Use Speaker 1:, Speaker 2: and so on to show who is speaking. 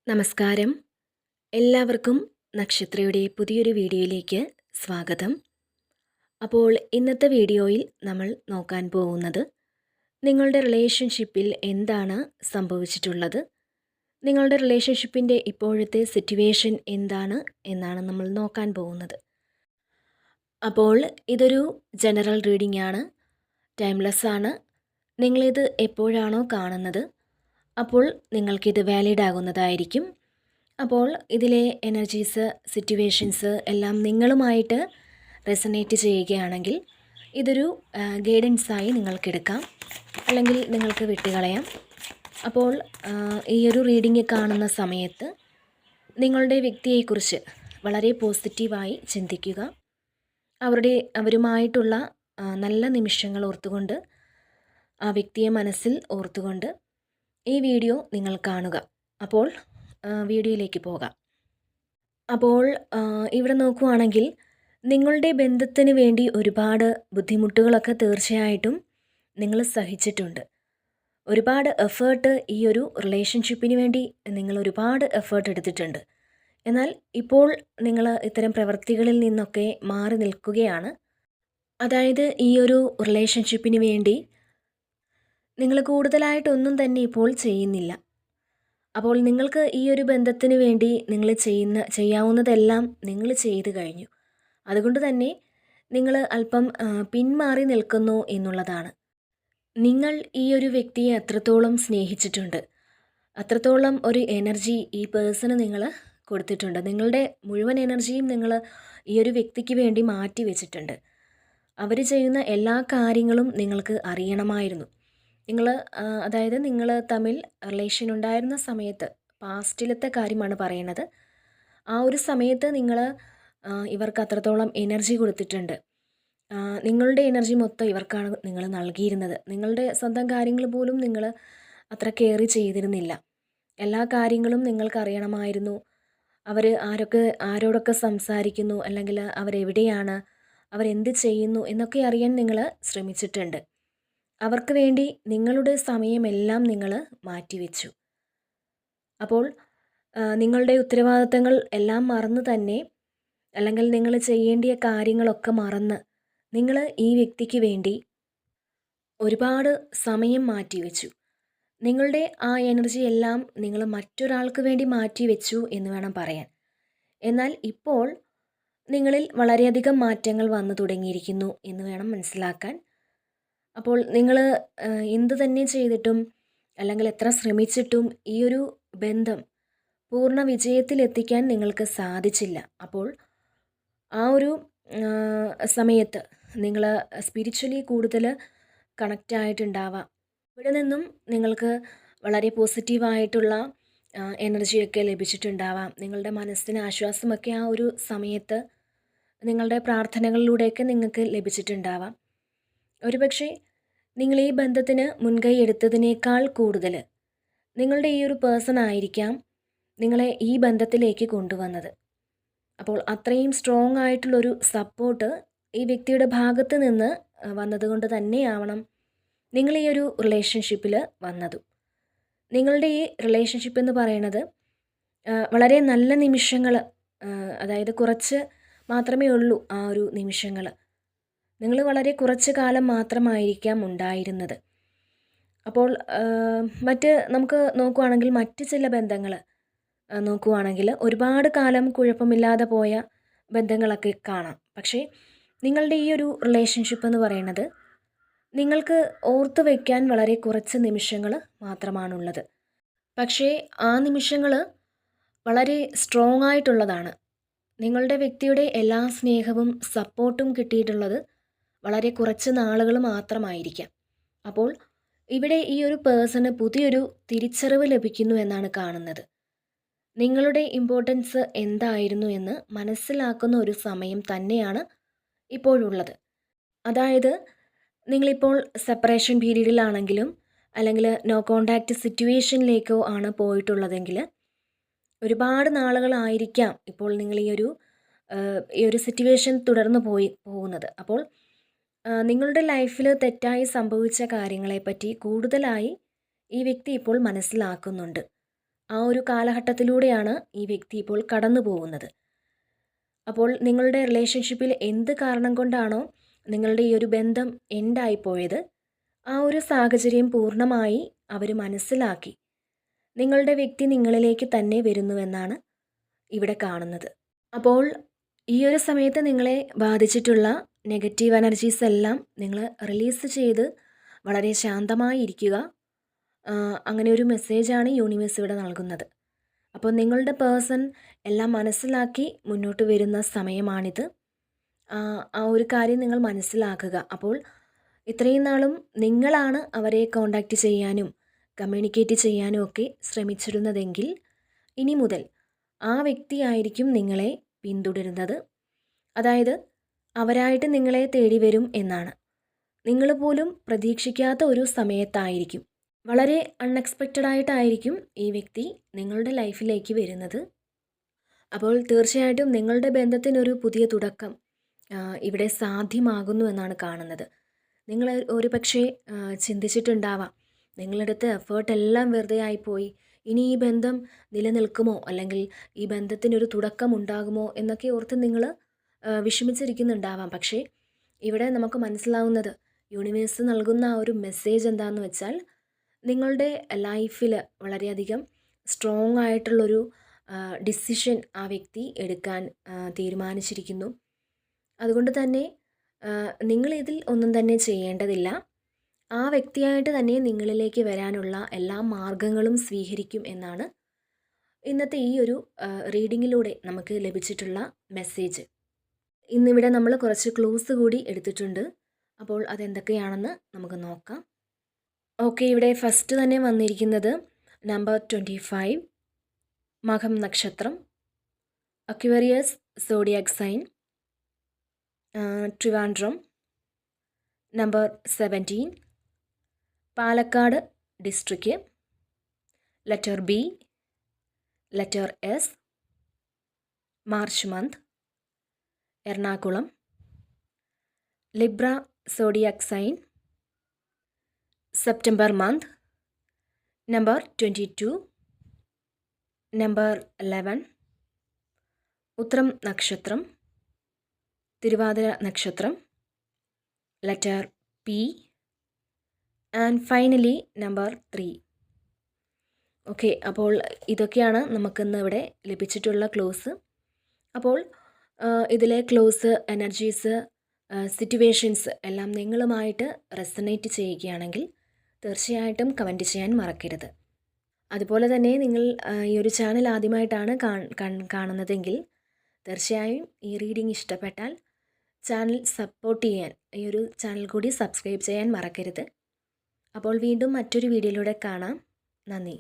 Speaker 1: നമസ്കാരം. എല്ലാവർക്കും നക്ഷത്രയുടെ പുതിയൊരു വീഡിയോയിലേക്ക് സ്വാഗതം. അപ്പോൾ ഇന്നത്തെ വീഡിയോയിൽ നമ്മൾ നോക്കാൻ പോകുന്നത് നിങ്ങളുടെ റിലേഷൻഷിപ്പിൽ എന്താണ് സംഭവിച്ചിട്ടുള്ളത്, നിങ്ങളുടെ റിലേഷൻഷിപ്പിൻ്റെ ഇപ്പോഴത്തെ സിറ്റുവേഷൻ എന്താണ് എന്നാണ് നമ്മൾ നോക്കാൻ പോകുന്നത്. അപ്പോൾ ഇതൊരു ജനറൽ റീഡിംഗ് ആണ്, ടൈംലെസ് ആണ്. നിങ്ങളിത് എപ്പോഴാണോ കാണുന്നത് അപ്പോൾ നിങ്ങൾക്കിത് വാലിഡ് ആകുന്നതായിരിക്കും. അപ്പോൾ ഇതിലെ എനർജീസ്, സിറ്റുവേഷൻസ് എല്ലാം നിങ്ങളുമായിട്ട് റെസനേറ്റ് ചെയ്യുകയാണെങ്കിൽ ഇതൊരു ഗൈഡൻസായി നിങ്ങൾക്കെടുക്കാം, അല്ലെങ്കിൽ നിങ്ങൾക്ക് വിട്ടുകളയാം. അപ്പോൾ ഈ ഒരു റീഡിംഗ് കാണുന്ന സമയത്ത് നിങ്ങളുടെ വ്യക്തിയെക്കുറിച്ച് വളരെ പോസിറ്റീവായി ചിന്തിക്കുക. അവരുമായിട്ടുള്ള നല്ല നിമിഷങ്ങൾ ഓർത്തുകൊണ്ട്, ആ വ്യക്തിയെ മനസ്സിൽ ഓർത്തുകൊണ്ട് ഈ വീഡിയോ നിങ്ങൾ കാണുക. അപ്പോൾ വീഡിയോയിലേക്ക് പോകാം. അപ്പോൾ ഇവിടെ നോക്കുകയാണെങ്കിൽ നിങ്ങളുടെ ബന്ധത്തിന് വേണ്ടി ഒരുപാട് ബുദ്ധിമുട്ടുകളൊക്കെ തീർച്ചയായിട്ടും നിങ്ങൾ സഹിച്ചിട്ടുണ്ട്. ഒരുപാട് എഫേർട്ട് ഈ ഒരു റിലേഷൻഷിപ്പിന് വേണ്ടി നിങ്ങൾ ഒരുപാട് എഫേർട്ട് എടുത്തിട്ടുണ്ട്. എന്നാൽ ഇപ്പോൾ നിങ്ങൾ ഇത്തരം പ്രവൃത്തികളിൽ നിന്നൊക്കെ മാറി നിൽക്കുകയാണ്. അതായത് ഈ ഒരു റിലേഷൻഷിപ്പിന് വേണ്ടി നിങ്ങൾ കൂടുതലായിട്ടൊന്നും തന്നെ ഇപ്പോൾ ചെയ്യുന്നില്ല. അപ്പോൾ നിങ്ങൾക്ക് ഈ ഒരു ബന്ധത്തിന് വേണ്ടി നിങ്ങൾ ചെയ്യാവുന്നതെല്ലാം നിങ്ങൾ ചെയ്തു കഴിഞ്ഞു. അതുകൊണ്ട് തന്നെ നിങ്ങൾ അല്പം പിന്മാറി നിൽക്കുന്നു എന്നുള്ളതാണ്. നിങ്ങൾ ഈ ഒരു വ്യക്തിയെ അത്രത്തോളം സ്നേഹിച്ചിട്ടുണ്ട്, അത്രത്തോളം ഒരു എനർജി ഈ പേഴ്സണ് നിങ്ങൾ കൊടുത്തിട്ടുണ്ട്. നിങ്ങളുടെ മുഴുവൻ എനർജിയും നിങ്ങൾ ഈ ഒരു വ്യക്തിക്ക് വേണ്ടി മാറ്റി വെച്ചിട്ടുണ്ട്. അവർ ചെയ്യുന്ന എല്ലാ കാര്യങ്ങളും നിങ്ങൾക്ക് അറിയണമായിരുന്നു. അതായത് നിങ്ങൾ തമ്മിൽ റിലേഷൻ ഉണ്ടായിരുന്ന സമയത്ത്, പാസ്റ്റിലത്തെ കാര്യമാണ് പറയുന്നത്. ആ ഒരു സമയത്ത് നിങ്ങൾ ഇവർക്ക് അത്രത്തോളം എനർജി കൊടുത്തിട്ടുണ്ട്. നിങ്ങളുടെ എനർജി മൊത്തം ഇവർക്കാണ് നിങ്ങൾ നൽകിയിരുന്നത്. നിങ്ങളുടെ സ്വന്തം കാര്യങ്ങൾ പോലും നിങ്ങൾ അത്ര കെയർ ചെയ്തിരുന്നില്ല. എല്ലാ കാര്യങ്ങളും നിങ്ങൾക്ക് അറിയണമായിരുന്നു. അവർ ആരോടൊക്കെ സംസാരിക്കുന്നു, അല്ലെങ്കിൽ അവരെവിടെയാണ്, അവരെന്ത് ചെയ്യുന്നു എന്നൊക്കെ അറിയാൻ നിങ്ങൾ ശ്രമിച്ചിട്ടുണ്ട്. അവർക്ക് വേണ്ടി നിങ്ങളുടെ സമയമെല്ലാം നിങ്ങൾ മാറ്റിവെച്ചു. അപ്പോൾ നിങ്ങളുടെ ഉത്തരവാദിത്തങ്ങൾ എല്ലാം മറന്ന് തന്നെ, അല്ലെങ്കിൽ നിങ്ങൾ ചെയ്യേണ്ടിയ കാര്യങ്ങളൊക്കെ മറന്ന് നിങ്ങൾ ഈ വ്യക്തിക്ക് വേണ്ടി ഒരുപാട് സമയം മാറ്റിവെച്ചു. നിങ്ങളുടെ ആ എനർജി എല്ലാം നിങ്ങൾ മറ്റൊരാൾക്ക് വേണ്ടി മാറ്റിവെച്ചു എന്ന് വേണം പറയാൻ. എന്നാൽ ഇപ്പോൾ നിങ്ങളിൽ വളരെയധികം മാറ്റങ്ങൾ വന്നു തുടങ്ങിയിരിക്കുന്നു എന്ന് വേണം മനസ്സിലാക്കാൻ. അപ്പോൾ നിങ്ങൾ എന്ത് തന്നെ ചെയ്തിട്ടും, അല്ലെങ്കിൽ എത്ര ശ്രമിച്ചിട്ടും ഈ ഒരു ബന്ധം പൂർണ്ണ വിജയത്തിലെത്തിക്കാൻ നിങ്ങൾക്ക് സാധിച്ചില്ല. അപ്പോൾ ആ ഒരു സമയത്ത് നിങ്ങൾ സ്പിരിച്വലി കൂടുതൽ കണക്റ്റ് ആയിട്ടുണ്ടാവാം. ഇവിടെ നിന്നും നിങ്ങൾക്ക് വളരെ പോസിറ്റീവായിട്ടുള്ള എനർജിയൊക്കെ ലഭിച്ചിട്ടുണ്ടാവാം. നിങ്ങളുടെ മനസ്സിന് ആശ്വാസമൊക്കെ ആ ഒരു സമയത്ത് നിങ്ങളുടെ പ്രാർത്ഥനകളിലൂടെയൊക്കെ നിങ്ങൾക്ക് ലഭിച്ചിട്ടുണ്ടാവാം. ഒരുപക്ഷെ നിങ്ങൾ ഈ ബന്ധത്തിന് മുൻകൈ എടുത്തതിനേക്കാൾ കൂടുതൽ നിങ്ങളുടെ ഈ ഒരു പേഴ്സൺ ആയിരിക്കാം നിങ്ങളെ ഈ ബന്ധത്തിലേക്ക് കൊണ്ടുവന്നത്. അപ്പോൾ അത്രയും സ്ട്രോങ് ആയിട്ടുള്ളൊരു സപ്പോർട്ട് ഈ വ്യക്തിയുടെ ഭാഗത്ത് നിന്ന് വന്നതുകൊണ്ട് തന്നെയാവണം നിങ്ങൾ ഈ ഒരു റിലേഷൻഷിപ്പിൽ വന്നതും. നിങ്ങളുടെ ഈ റിലേഷൻഷിപ്പ് എന്ന് പറയുന്നത് വളരെ നല്ല നിമിഷങ്ങൾ, അതായത് കുറച്ച് മാത്രമേ ഉള്ളൂ ആ ഒരു നിമിഷങ്ങൾ. നിങ്ങൾ വളരെ കുറച്ച് കാലം മാത്രമായിരിക്കാം ഉണ്ടായിരുന്നത്. അപ്പോൾ നമുക്ക് നോക്കുകയാണെങ്കിൽ മറ്റ് ചില ബന്ധങ്ങൾ നോക്കുകയാണെങ്കിൽ ഒരുപാട് കാലം കുഴപ്പമില്ലാതെ പോയ ബന്ധങ്ങളൊക്കെ കാണാം. പക്ഷേ നിങ്ങളുടെ ഈ ഒരു റിലേഷൻഷിപ്പ് എന്ന് പറയുന്നത് നിങ്ങൾക്ക് ഓർത്തു വയ്ക്കാൻ വളരെ കുറച്ച് നിമിഷങ്ങൾ മാത്രമാണുള്ളത്. പക്ഷേ ആ നിമിഷങ്ങൾ വളരെ സ്ട്രോങ് ആയിട്ടുള്ളതാണ്. നിങ്ങളുടെ വ്യക്തിയുടെ എല്ലാ സ്നേഹവും സപ്പോർട്ടും കിട്ടിയിട്ടുള്ളത് വളരെ കുറച്ച് നാളുകൾ മാത്രമായിരിക്കാം. അപ്പോൾ ഇവിടെ ഈ ഒരു പേഴ്സണ് പുതിയൊരു തിരിച്ചറിവ് ലഭിക്കുന്നു എന്നാണ് കാണുന്നത്. നിങ്ങളുടെ ഇമ്പോർട്ടൻസ് എന്തായിരുന്നു എന്ന് മനസ്സിലാക്കുന്ന ഒരു സമയം തന്നെയാണ് ഇപ്പോഴുള്ളത്. അതായത് നിങ്ങളിപ്പോൾ സെപ്പറേഷൻ പീരീഡിലാണെങ്കിലും, അല്ലെങ്കിൽ നോ കോണ്ടാക്റ്റ് സിറ്റുവേഷനിലേക്കോ ആണ് പോയിട്ടുള്ളതെങ്കിൽ ഒരുപാട് നാളുകളായിരിക്കാം ഇപ്പോൾ നിങ്ങൾ ഈ ഒരു സിറ്റുവേഷൻ തുടർന്ന് പോകുന്നത്. അപ്പോൾ നിങ്ങളുടെ ലൈഫിൽ തെറ്റായി സംഭവിച്ച കാര്യങ്ങളെപ്പറ്റി കൂടുതലായി ഈ വ്യക്തി ഇപ്പോൾ മനസ്സിലാക്കുന്നുണ്ട്. ആ ഒരു കാലഘട്ടത്തിലൂടെയാണ് ഈ വ്യക്തി ഇപ്പോൾ കടന്നു പോകുന്നത്. അപ്പോൾ നിങ്ങളുടെ റിലേഷൻഷിപ്പിൽ എന്ത് കാരണം കൊണ്ടാണോ നിങ്ങളുടെ ഈ ഒരു ബന്ധം എൻഡായിപ്പോയത്, ആ ഒരു സാഹചര്യം പൂർണ്ണമായി അവർ മനസ്സിലാക്കി നിങ്ങളുടെ വ്യക്തി നിങ്ങളിലേക്ക് തന്നെ വരുന്നുവെന്നാണ് ഇവിടെ കാണുന്നത്. അപ്പോൾ ഈ ഒരു സമയത്ത് നിങ്ങളെ ബാധിച്ചിട്ടുള്ള നെഗറ്റീവ് എനർജീസ് എല്ലാം നിങ്ങൾ റിലീസ് ചെയ്ത് വളരെ ശാന്തമായി ഇരിക്കുക. അങ്ങനെ ഒരു മെസ്സേജാണ് യൂണിവേഴ്സ് ഇവിടെ നൽകുന്നത്. അപ്പോൾ നിങ്ങളുടെ പേഴ്സൺ എല്ലാം മനസ്സിലാക്കി മുന്നോട്ട് വരുന്ന സമയമാണിത്. ആ ഒരു കാര്യം നിങ്ങൾ മനസ്സിലാക്കുക. അപ്പോൾ ഇത്രയും നാളും നിങ്ങളാണ് അവരെ കോണ്ടാക്റ്റ് ചെയ്യാനും കമ്മ്യൂണിക്കേറ്റ് ചെയ്യാനും ഒക്കെ ശ്രമിച്ചിരുന്നതെങ്കിൽ ഇനി മുതൽ ആ വ്യക്തിയായിരിക്കും നിങ്ങളെ പിന്തുടരുന്നത്. അതായത് അവരായിട്ട് നിങ്ങളെ തേടി വരും എന്നാണ്. നിങ്ങൾ പോലും പ്രതീക്ഷിക്കാത്ത ഒരു സമയത്തായിരിക്കും, വളരെ അൺഎക്സ്പെക്റ്റഡ് ആയിട്ടായിരിക്കും ഈ വ്യക്തി നിങ്ങളുടെ ലൈഫിലേക്ക് വരുന്നത്. അപ്പോൾ തീർച്ചയായിട്ടും നിങ്ങളുടെ ബന്ധത്തിനൊരു പുതിയ തുടക്കം ഇവിടെ സാധ്യമാകുന്നു എന്നാണ് കാണുന്നത്. നിങ്ങൾ ഒരു പക്ഷേ ചിന്തിച്ചിട്ടുണ്ടാവാം, നിങ്ങളെടുത്ത എഫേർട്ടെല്ലാം വെറുതെ ആയിപ്പോയി, ഇനി ഈ ബന്ധം നിലനിൽക്കുമോ, അല്ലെങ്കിൽ ഈ ബന്ധത്തിനൊരു തുടക്കം ഉണ്ടാകുമോ എന്നൊക്കെ ഓർത്ത് നിങ്ങൾ വിഷമിച്ചിരിക്കുന്നുണ്ടാവാം. പക്ഷേ ഇവിടെ നമുക്ക് മനസ്സിലാവുന്നത്, യൂണിവേഴ്സ് നൽകുന്ന ആ ഒരു മെസ്സേജ് എന്താണെന്ന് വെച്ചാൽ, നിങ്ങളുടെ ലൈഫിൽ വളരെയധികം സ്ട്രോങ് ആയിട്ടുള്ളൊരു ഡിസിഷൻ ആ വ്യക്തി എടുക്കാൻ തീരുമാനിച്ചിരിക്കുന്നു. അതുകൊണ്ട് തന്നെ നിങ്ങളിതിൽ ഒന്നും തന്നെ ചെയ്യേണ്ടതില്ല. ആ വ്യക്തിയായിട്ട് തന്നെ നിങ്ങളിലേക്ക് വരാനുള്ള എല്ലാ മാർഗങ്ങളും സ്വീകരിക്കും എന്നാണ് ഇന്നത്തെ ഈ ഒരു റീഡിങ്ങിലൂടെ നമുക്ക് ലഭിച്ചിട്ടുള്ള മെസ്സേജ്. ഇന്നിവിടെ നമ്മൾ കുറച്ച് ക്ലൂസ് കൂടി എടുത്തിട്ടുണ്ട്. അപ്പോൾ അതെന്തൊക്കെയാണെന്ന് നമുക്ക് നോക്കാം. ഓക്കെ, ഇവിടെ ഫസ്റ്റ് തന്നെ വന്നിരിക്കുന്നത് നമ്പർ 25, മകം നക്ഷത്രം, Aquarius zodiac sign, Trivandrum, number 17, Palakkad district, letter B, letter S, March month, Ernakulam, Libra zodiac sign, September month, number 22, number 11, Uthram നക്ഷത്രം, തിരുവാതിര നക്ഷത്രം, letter P, and finally number 3. Okay, അപ്പോൾ ഇതൊക്കെയാണ് നമുക്കിന്ന് ഇവിടെ ലഭിച്ചിട്ടുള്ള ക്ലോസ്. അപ്പോൾ ഇതിലെ ക്ലോസ് എനർജീസ്, സിറ്റുവേഷൻസ് എല്ലാം നിങ്ങളുമായിട്ട് റെസണേറ്റ് ചെയ്യുകയാണെങ്കിൽ തീർച്ചയായിട്ടും കമൻറ്റ് ചെയ്യാൻ മറക്കരുത്. അതുപോലെ തന്നെ നിങ്ങൾ ഈ ഒരു ചാനൽ ആദ്യമായിട്ടാണ് കാണുന്നതെങ്കിൽ തീർച്ചയായും ഈ റീഡിംഗ് ഇഷ്ടപ്പെട്ടാൽ ചാനൽ സപ്പോർട്ട് ചെയ്യാൻ, ഈ ഒരു ചാനൽ കൂടി സബ്സ്ക്രൈബ് ചെയ്യാൻ മറക്കരുത്. അപ്പോൾ വീണ്ടും മറ്റൊരു വീഡിയോയിലൂടെ കാണാം. നന്ദി.